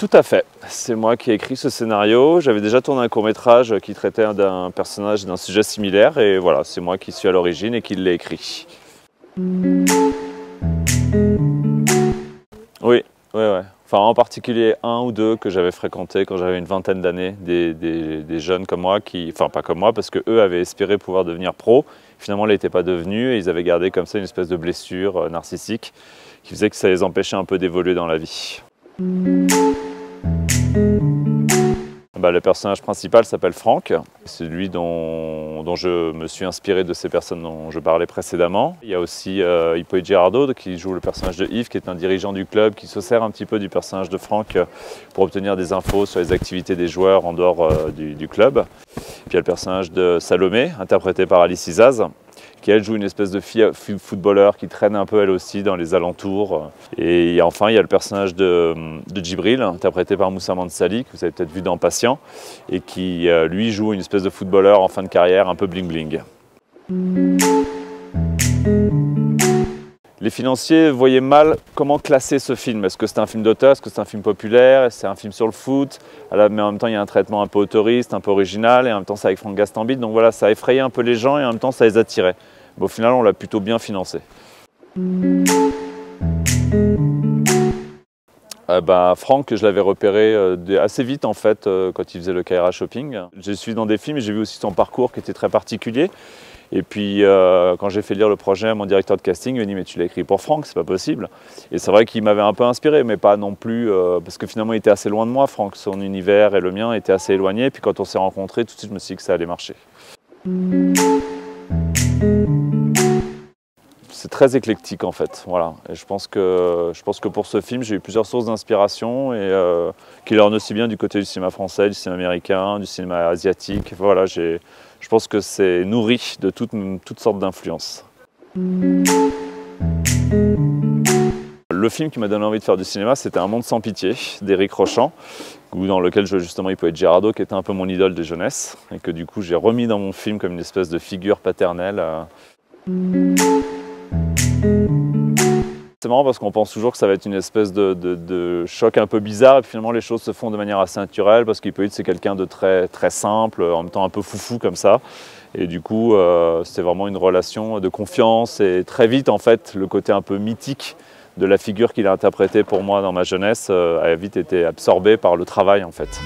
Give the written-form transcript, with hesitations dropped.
Tout à fait, c'est moi qui ai écrit ce scénario. J'avais déjà tourné un court-métrage qui traitait d'un personnage, d'un sujet similaire et voilà, c'est moi qui suis à l'origine et qui l'ai écrit. Oui, ouais. Enfin, en particulier un ou deux que j'avais fréquentés quand j'avais une vingtaine d'années, des jeunes comme moi, enfin pas comme moi, parce qu'eux avaient espéré pouvoir devenir pro. Finalement, ils n'étaient pas devenus et ils avaient gardé comme ça une espèce de blessure narcissique qui faisait que ça les empêchait un peu d'évoluer dans la vie. Le personnage principal s'appelle Franck, c'est lui dont je me suis inspiré de ces personnes dont je parlais précédemment. Il y a aussi Hippolyte Girardot qui joue le personnage de Yves, qui est un dirigeant du club, qui se sert un petit peu du personnage de Franck pour obtenir des infos sur les activités des joueurs en dehors du club. Puis il y a le personnage de Salomé, interprété par Alice Isaz, qui elle joue une espèce de fille footballeur qui traîne un peu elle aussi dans les alentours. Et enfin il y a le personnage de Djibril, interprété par Moussa Mansali, que vous avez peut-être vu dans Patient, et qui lui joue une espèce de footballeur en fin de carrière un peu bling bling. Les financiers voyaient mal comment classer ce film. Est-ce que c'est un film d'auteur, est-ce que c'est un film populaire, est-ce que c'est un film sur le foot? Mais en même temps, il y a un traitement un peu autoriste, un peu original, et en même temps, c'est avec Franck Gastambide. Donc voilà, ça effrayait un peu les gens et en même temps, ça les attirait. Au final, on l'a plutôt bien financé. Franck, je l'avais repéré assez vite en fait, quand il faisait le Kaira Shopping. J'ai suivi dans des films et j'ai vu aussi son parcours qui était très particulier. Et puis quand j'ai fait lire le projet à mon directeur de casting, il m'a dit mais tu l'as écrit pour Franck, c'est pas possible. Et c'est vrai qu'il m'avait un peu inspiré, mais pas non plus, parce que finalement il était assez loin de moi, Franck, son univers et le mien étaient assez éloignés. Et puis quand on s'est rencontrés, tout de suite je me suis dit que ça allait marcher. C'est très éclectique en fait, voilà. Et je pense que pour ce film, j'ai eu plusieurs sources d'inspiration et qui leur aussi bien du côté du cinéma français, du cinéma américain, du cinéma asiatique. Voilà, je pense que c'est nourri de toutes sortes d'influences. Le film qui m'a donné envie de faire du cinéma, c'était Un monde sans pitié d'Éric Rochant, dans lequel je jouais justement Hippolyte Girardot, qui était un peu mon idole de jeunesse, et que du coup j'ai remis dans mon film comme une espèce de figure paternelle. C'est marrant parce qu'on pense toujours que ça va être une espèce de choc un peu bizarre et puis finalement les choses se font de manière assez naturelle parce qu'Hippolyte c'est quelqu'un de très simple, en même temps un peu foufou comme ça. Et du coup c'était vraiment une relation de confiance et très vite en fait le côté un peu mythique de la figure qu'il a interprétée pour moi dans ma jeunesse a vite été absorbé par le travail en fait.